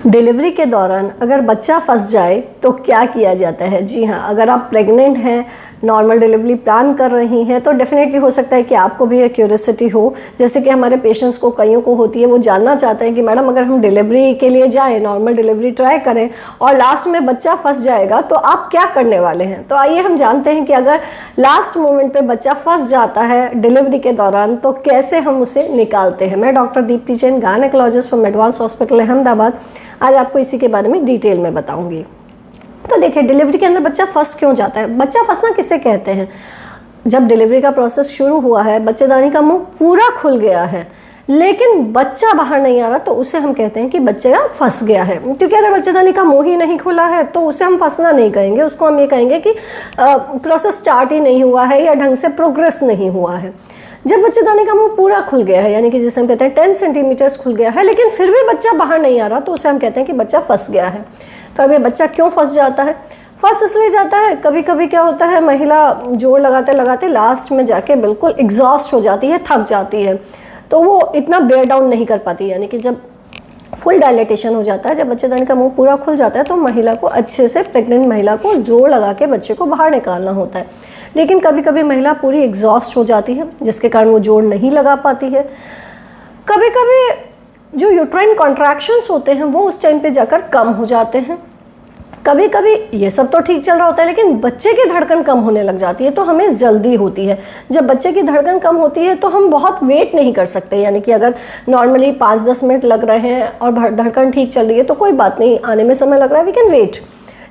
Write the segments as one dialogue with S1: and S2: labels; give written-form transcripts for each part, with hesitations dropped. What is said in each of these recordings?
S1: Delivery के दौरान अगर बच्चा फंस जाए तो क्या किया जाता है? जी हाँ, अगर आप प्रेग्नेंट हैं, नॉर्मल डिलीवरी प्लान कर रही हैं, तो डेफिनेटली हो सकता है कि आपको भी एक क्यूरियोसिटी हो, जैसे कि हमारे पेशेंट्स को कईयों को होती है। वो जानना चाहते हैं कि मैडम अगर हम डिलीवरी के लिए जाएं, नॉर्मल डिलीवरी ट्राई करें और लास्ट में बच्चा फंस जाएगा तो आप क्या करने वाले हैं? तो आइए हम जानते हैं कि अगर लास्ट मोमेंट पे बच्चा फंस जाता है डिलीवरी के दौरान तो कैसे हम उसे निकालते हैं। मैं doctor Deepti Jain, gynaecologist from advance hospital Ahmedabad, आज आपको इसी के बारे में डिटेल में बताऊंगी। तो देखिए, डिलीवरी के अंदर बच्चा फंस क्यों जाता है? बच्चा फंसना किसे कहते हैं? जब डिलीवरी का प्रोसेस शुरू हुआ है, बच्चेदानी का मुंह पूरा खुल गया है लेकिन बच्चा बाहर नहीं आ रहा, तो उसे हम कहते हैं कि बच्चा फंस गया है। क्योंकि अगर बच्चेदानी का मुंह ही नहीं खुला है तो उसे हम फंसना नहीं कहेंगे, उसको हम ये कहेंगे कि प्रोसेस स्टार्ट ही नहीं हुआ है या ढंग से प्रोग्रेस नहीं हुआ है। जब बच्चेदानी का मुंह पूरा खुल गया है, यानी कि जिसे हम कहते हैं 10 सेंटीमीटर्स खुल गया है, लेकिन फिर भी बच्चा बाहर नहीं आ रहा, तो उसे हम कहते हैं कि बच्चा फंस गया है। तो अब ये बच्चा क्यों फंस जाता है? फंस इसलिए जाता है, कभी कभी क्या होता है, महिला जोर लगाते लगाते लास्ट में जाके बिल्कुल एग्जॉस्ट हो जाती है, थक जाती है, तो वो इतना बेयर डाउन नहीं कर पाती। यानी कि जब फुल डायलेटेशन हो जाता है, जब बच्चेदानी का मुंह पूरा खुल जाता है, तो महिला को अच्छे से, प्रेग्नेंट महिला को जोर लगा के बच्चे को बाहर निकालना होता है। लेकिन कभी कभी महिला पूरी एग्जॉस्ट हो जाती है, जिसके कारण वो जोर नहीं लगा पाती है। कभी कभी जो यूट्राइन कॉन्ट्रैक्शंस होते हैं वो उस टाइम पे जाकर कम हो जाते हैं। कभी कभी ये सब तो ठीक चल रहा होता है लेकिन बच्चे की धड़कन कम होने लग जाती है, तो हमें जल्दी होती है। जब बच्चे की धड़कन कम होती है तो हम बहुत वेट नहीं कर सकते, यानी कि अगर नॉर्मली 5-10 मिनट लग रहे हैं और धड़कन ठीक चल रही है तो कोई बात नहीं, आने में समय लग रहा है, वी कैन वेट।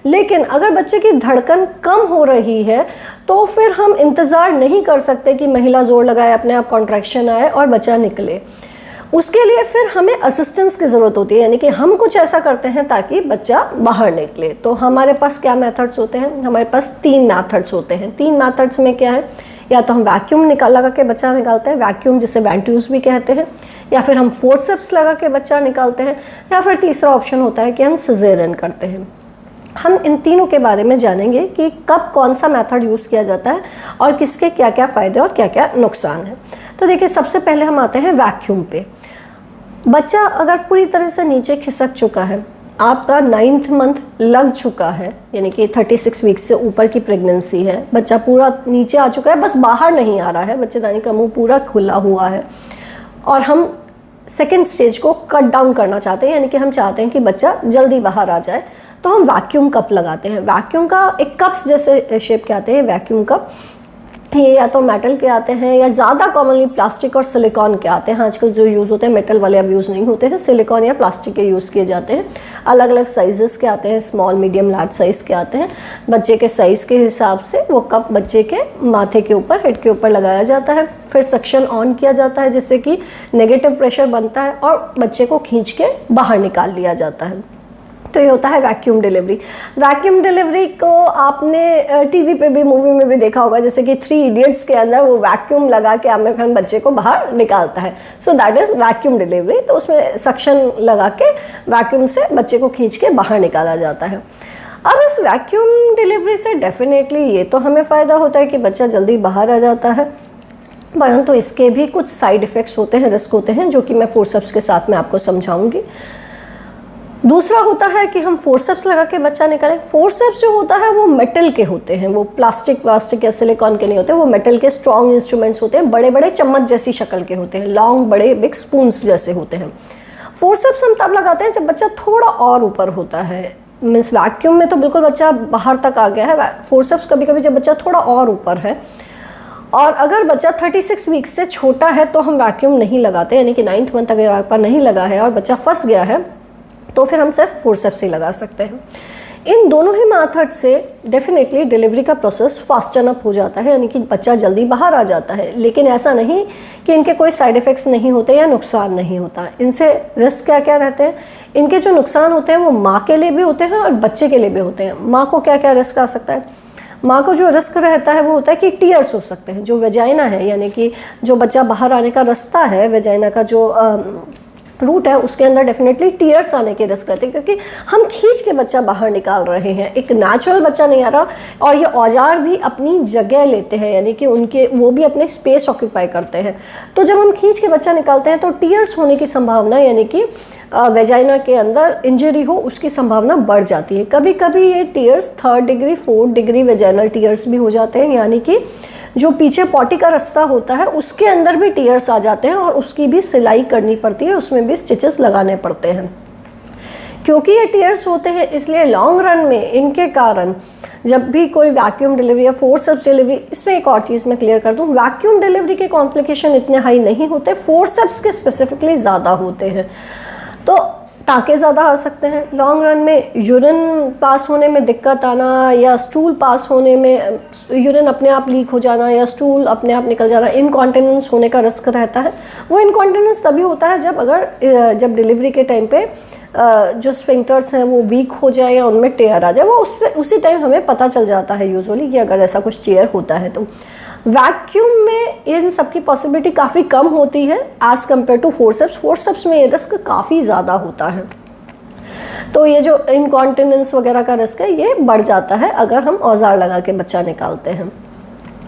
S1: लेकिन अगर बच्चे की धड़कन कम हो रही है तो फिर हम इंतज़ार नहीं कर सकते कि महिला जोर लगाए, अपने आप कॉन्ट्रैक्शन आए और बच्चा निकले। उसके लिए फिर हमें असिस्टेंस की ज़रूरत होती है, यानी कि हम कुछ ऐसा करते हैं ताकि बच्चा बाहर निकले। तो हमारे पास क्या मेथड्स होते हैं? हमारे पास 3 मेथड्स होते हैं। 3 मेथड्स में क्या है, या तो हम वैक्यूम लगा के बच्चा निकालते हैं, वैक्यूम जिसे वेंट्यूज भी कहते हैं, या फिर हम फोर्सेप्स लगा के बच्चा निकालते हैं, या फिर तीसरा ऑप्शन होता है कि हम सिजेरियन करते हैं। हम इन तीनों के बारे में जानेंगे कि कब कौन सा मेथड यूज़ किया जाता है और किसके क्या क्या फ़ायदे और क्या क्या नुकसान है। तो देखिए, सबसे पहले हम आते हैं वैक्यूम पे। बच्चा अगर पूरी तरह से नीचे खिसक चुका है, आपका 9th मंथ लग चुका है, यानी कि 36 वीक्स से ऊपर की प्रेगनेंसी है, बच्चा पूरा नीचे आ चुका है, बस बाहर नहीं आ रहा है, बच्चेदानी का मुंह पूरा खुला हुआ है और हम सेकेंड स्टेज को कट डाउन करना चाहते हैं, यानी कि हम चाहते हैं कि बच्चा जल्दी बाहर आ जाए, तो हम वैक्यूम कप लगाते हैं। वैक्यूम का एक कप्स जैसे शेप के आते हैं वैक्यूम कप, ये या तो मेटल के आते हैं या ज़्यादा कॉमनली प्लास्टिक और सिलिकॉन के आते हैं। आजकल जो यूज़ होते हैं मेटल वाले अब यूज़ नहीं होते हैं, सिलिकॉन या प्लास्टिक के यूज़ किए जाते हैं। अलग अलग साइज़ेस के आते हैं, स्मॉल, मीडियम, लार्ज साइज़ के आते हैं। बच्चे के साइज़ के हिसाब से वो कप बच्चे के माथे के ऊपर, हेड के ऊपर लगाया जाता है, फिर सक्शन ऑन किया जाता है जिससे कि नेगेटिव प्रेशर बनता है और बच्चे को खींच के बाहर निकाल लिया जाता है। तो ये होता है वैक्यूम डिलीवरी। वैक्यूम डिलीवरी को आपने टीवी पे भी, मूवी में भी देखा होगा, जैसे कि 3 इडियट्स के अंदर वो वैक्यूम लगा के आमिर खान बच्चे को बाहर निकालता है। So that is vacuum delivery. तो उसमें सक्शन लगा के वैक्यूम से बच्चे को खींच के बाहर निकाला जाता है। अब इस वैक्यूम डिलीवरी से डेफिनेटली ये तो हमें फ़ायदा होता है कि बच्चा जल्दी बाहर आ जाता है, परंतु तो इसके भी कुछ साइड इफ़ेक्ट्स होते हैं, रिस्क होते हैं, जो कि मैं फोर्सेप्स के साथ में आपको समझाऊंगी। दूसरा होता है कि हम फोर्सेप्स लगा के बच्चा निकालें। फोर्सेप्स जो होता है वो मेटल के होते हैं, वो प्लास्टिक या सिलिकॉन के नहीं होते, वो मेटल के स्ट्रॉन्ग इंस्ट्रूमेंट्स होते हैं, बड़े बड़े चम्मच जैसी शक्ल के होते हैं, लॉन्ग बड़े बिग स्पून्स जैसे होते हैं। फोर्सेप्स हम तब लगाते हैं जब बच्चा थोड़ा और ऊपर होता है, मीन्स वैक्यूम में तो बिल्कुल बच्चा बाहर तक आ गया है, फोर्सेप्स कभी कभी जब बच्चा थोड़ा और ऊपर है। और अगर बच्चा 36 वीक्स से छोटा है तो हम वैक्यूम नहीं लगाते, यानी कि 9th मंथ अगर आप पर नहीं लगा है और बच्चा फंस गया है तो फिर हम सिर्फ फोर्सेप्स ही लगा सकते हैं। इन दोनों ही मेथड से डेफिनेटली डिलीवरी का प्रोसेस फास्टन अप हो जाता है, यानी कि बच्चा जल्दी बाहर आ जाता है। लेकिन ऐसा नहीं कि इनके कोई साइड इफ़ेक्ट्स नहीं होते या नुकसान नहीं होता। इनसे रिस्क क्या क्या रहते हैं? इनके जो नुकसान होते हैं वो माँ के लिए भी होते हैं और बच्चे के लिए भी होते हैं। माँ को क्या क्या रिस्क आ सकता है? माँ को जो रिस्क रहता है वो होता है कि टीयर्स हो सकते हैं। जो वेजाइना है, यानी कि जो बच्चा बाहर आने का रास्ता है, वेजाइना का जो रूट है उसके अंदर डेफिनेटली टीयर्स आने के रिस्क रहते हैं, क्योंकि हम खींच के बच्चा बाहर निकाल रहे हैं, एक नेचुरल बच्चा नहीं आ रहा। और ये औजार भी अपनी जगह लेते हैं, यानी कि उनके वो भी अपने स्पेस ऑक्यूपाई करते हैं। तो जब हम खींच के बच्चा निकालते हैं तो टीयर्स होने की संभावना, यानी कि वेजाइना के अंदर इंजरी हो उसकी संभावना बढ़ जाती है। कभी कभी ये tears 3rd degree 4th degree vaginal tears भी हो जाते हैं, यानी कि जो पीछे पॉटी का रास्ता होता है उसके अंदर भी टीयर्स आ जाते हैं और उसकी भी सिलाई करनी पड़ती है, उसमें भी स्टिचेस लगाने पड़ते हैं। क्योंकि ये टीयर्स होते हैं इसलिए लॉन्ग रन में इनके कारण जब भी कोई वैक्यूम डिलीवरी या फोर्सेप्स डिलीवरी, इसमें एक और चीज़ मैं क्लियर कर दूं, वैक्यूम डिलीवरी के कॉम्प्लिकेशन इतने हाई नहीं होते, फोर्सेप्स के स्पेसिफिकली ज़्यादा होते हैं। तो टाँके ज़्यादा आ सकते हैं लॉन्ग रन में, यूरिन पास होने में दिक्कत आना या स्टूल पास होने में यूरिन अपने आप लीक हो जाना या स्टूल अपने आप निकल जाना, इनकॉन्टिनेंस होने का रिस्क रहता है। वो इनकॉन्टिनेंस तभी होता है जब डिलीवरी के टाइम पे जो स्फिंक्टर्स हैं वो वीक हो जाए या उनमें टेयर आ जाए, वो उसी टाइम हमें पता चल जाता है यूजुअली कि अगर ऐसा कुछ टेयर होता है। तो वैक्यूम में इन सब की पॉसिबिलिटी काफ़ी कम होती है as compare to forceps. Forceps में ये रिस्क काफ़ी ज़्यादा होता है, तो ये जो इनकॉन्टिनेंस वगैरह का रिस्क है ये बढ़ जाता है अगर हम औजार लगा के बच्चा निकालते हैं।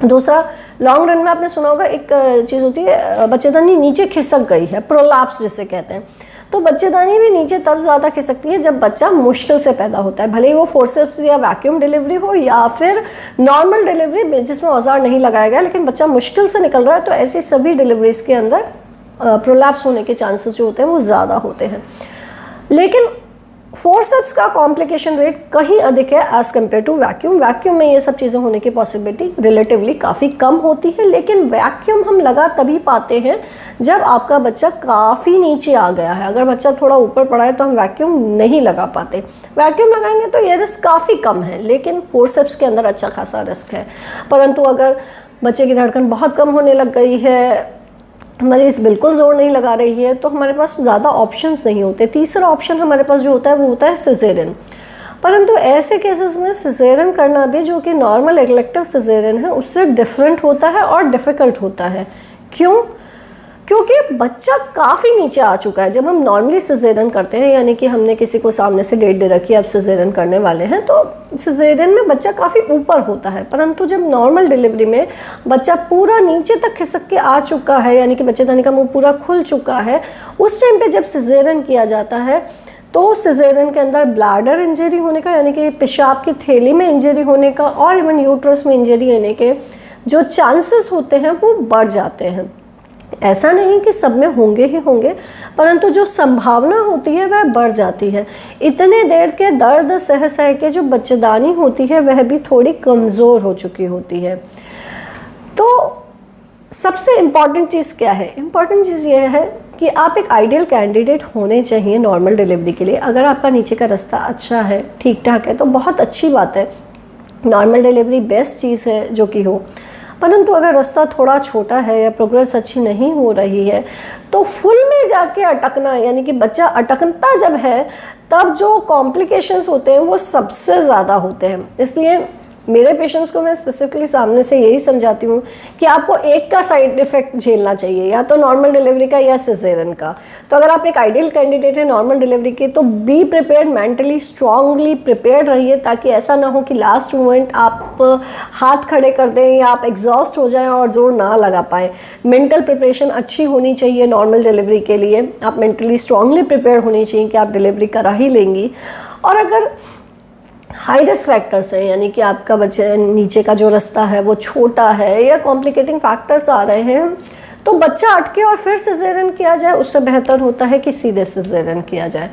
S1: दूसरा, लॉन्ग रन में आपने सुना होगा एक चीज़ होती है, बच्चेदानी नीचे खिसक गई है, प्रोलैप्स जिसे कहते हैं। तो बच्चेदानी भी नीचे तब ज़्यादा खिसकती है जब बच्चा मुश्किल से पैदा होता है, भले ही वो फोर्सेप्स या वैक्यूम डिलीवरी हो या फिर नॉर्मल डिलीवरी जिसमें औजार नहीं लगाया गया, लेकिन बच्चा मुश्किल से निकल रहा है। तो ऐसी सभी डिलीवरीज के अंदर प्रोलैप्स होने के चांसेस जो होते हैं वो ज़्यादा होते हैं। लेकिन फोर्सेप्स का कॉम्प्लिकेशन रेट कहीं अधिक है as compare to vacuum. Vacuum में ये सब चीज़ें होने की पॉसिबिलिटी रिलेटिवली काफ़ी कम होती है, लेकिन वैक्यूम हम लगा तभी पाते हैं जब आपका बच्चा काफ़ी नीचे आ गया है। अगर बच्चा थोड़ा ऊपर पड़ा है तो हम वैक्यूम नहीं लगा पाते। वैक्यूम लगाएंगे तो ये रिस्क काफ़ी कम है, लेकिन फोर्सेप्स के अंदर अच्छा खासा रिस्क है। परंतु अगर बच्चे की धड़कन बहुत कम होने लग गई है, मरीज़ बिल्कुल जोर नहीं लगा रही है, तो हमारे पास ज़्यादा ऑप्शंस नहीं होते। तीसरा ऑप्शन हमारे पास जो होता है वो होता है सिजेरियन। परंतु ऐसे केसेस में सिजेरियन करना भी, जो कि नॉर्मल इलेक्टिव सिजेरियन है, उससे डिफरेंट होता है और डिफ़िकल्ट होता है। क्यों? क्योंकि बच्चा काफ़ी नीचे आ चुका है। जब हम नॉर्मली सिजेरियन करते हैं, यानी कि हमने किसी को सामने से डेट दे रखी है, अब सिजेरियन करने वाले हैं, तो सिजेरियन में बच्चा काफ़ी ऊपर होता है। परंतु जब नॉर्मल डिलीवरी में बच्चा पूरा नीचे तक खिसक के आ चुका है, यानी कि बच्चेदानी का मुंह पूरा खुल चुका है, उस टाइम पे जब सिजेरियन किया जाता है तो सिजेरियन के अंदर ब्लैडर इंजरी होने का, यानी कि पेशाब की थैली में इंजरी होने का और इवन यूट्रस में इंजरी होने के जो चांसेस होते हैं वो बढ़ जाते हैं। ऐसा नहीं कि सब में होंगे ही होंगे, परंतु जो संभावना होती है वह बढ़ जाती है। इतने देर के दर्द सह सह के जो बच्चेदानी होती है वह भी थोड़ी कमज़ोर हो चुकी होती है। तो सबसे इम्पॉर्टेंट चीज़ क्या है? इम्पॉर्टेंट चीज़ ये है कि आप एक आइडियल कैंडिडेट होने चाहिए नॉर्मल डिलीवरी के लिए। अगर आपका नीचे का रास्ता अच्छा है, ठीक ठाक है, तो बहुत अच्छी बात है, नॉर्मल डिलीवरी बेस्ट चीज़ है जो कि हो। परंतु अगर रास्ता थोड़ा छोटा है या प्रोग्रेस अच्छी नहीं हो रही है, तो फुल में जाके अटकना, यानी कि बच्चा अटकता जब है तब जो कॉम्प्लिकेशंस होते हैं वो सबसे ज़्यादा होते हैं। इसलिए मेरे पेशेंट्स को मैं स्पेसिफिकली सामने से यही समझाती हूँ कि आपको एक का साइड इफ़ेक्ट झेलना चाहिए, या तो नॉर्मल डिलीवरी का या सिजेरियन का। तो अगर आप एक आइडियल कैंडिडेट है नॉर्मल डिलीवरी के, तो be prepared, mentally strongly prepared रहिए, ताकि ऐसा ना हो कि लास्ट मोमेंट आप हाथ खड़े कर दें या आप एग्जॉस्ट हो जाएं और जोर ना लगा पाएँ। मेंटल प्रिपरेशन अच्छी होनी चाहिए नॉर्मल डिलीवरी के लिए। आप मेंटली स्ट्रांगली प्रिपेयर होनी चाहिए कि आप डिलीवरी करा ही लेंगी। और अगर हाई रिस्क फैक्टर्स है, यानी कि आपका बच्चे नीचे का जो रास्ता है वो छोटा है या कॉम्प्लिकेटिंग फैक्टर्स आ रहे हैं, तो बच्चा अटके और फिर सिजेरियन किया जाए, उससे बेहतर होता है कि सीधे सिजेरियन किया जाए।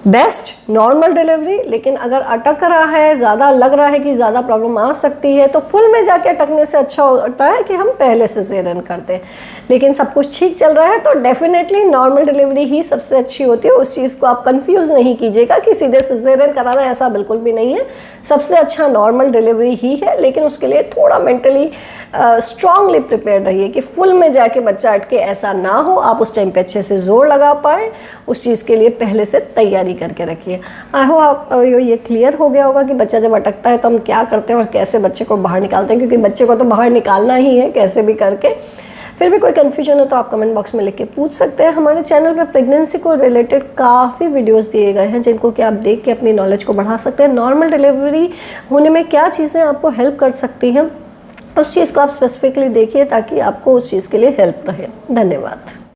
S1: बेस्ट नॉर्मल डिलीवरी, लेकिन अगर अटक रहा है, ज़्यादा लग रहा है कि ज़्यादा प्रॉब्लम आ सकती है, तो फुल में जाके अटकने से अच्छा होता है कि हम पहले सिजेरियन करते हैं। लेकिन सब कुछ ठीक चल रहा है तो डेफिनेटली नॉर्मल डिलीवरी ही सबसे अच्छी होती है। उस चीज़ को आप कंफ्यूज नहीं कीजिएगा कि सीधे सिजेरियन कराना, ऐसा बिल्कुल भी नहीं है। सबसे अच्छा नॉर्मल डिलीवरी ही है, लेकिन उसके लिए थोड़ा मेंटली स्ट्रांगली प्रिपेयर रहिए कि फुल में जाके बच्चा अटके, ऐसा ना हो। आप उस टाइम पे अच्छे से जोर लगा पाएँ, उस चीज़ के लिए पहले से तैयारी करके रखिए। आई होप आप ये क्लियर हो गया होगा कि बच्चा जब अटकता है तो हम क्या करते हैं और कैसे बच्चे को बाहर निकालते हैं, क्योंकि बच्चे को तो बाहर निकालना ही है कैसे भी करके। फिर भी कोई कन्फ्यूजन हो तो आप कमेंट बॉक्स में लिख के पूछ सकते हैं। हमारे चैनल पर प्रेगनेंसी को रिलेटेड काफ़ी वीडियोस दिए गए हैं जिनको कि आप देख के अपनी नॉलेज को बढ़ा सकते हैं। नॉर्मल डिलीवरी होने में क्या चीज़ें आपको हेल्प कर सकती हैं, उस चीज़ को आप स्पेसिफिकली देखिए ताकि आपको उस चीज़ के लिए हेल्प रहे। धन्यवाद।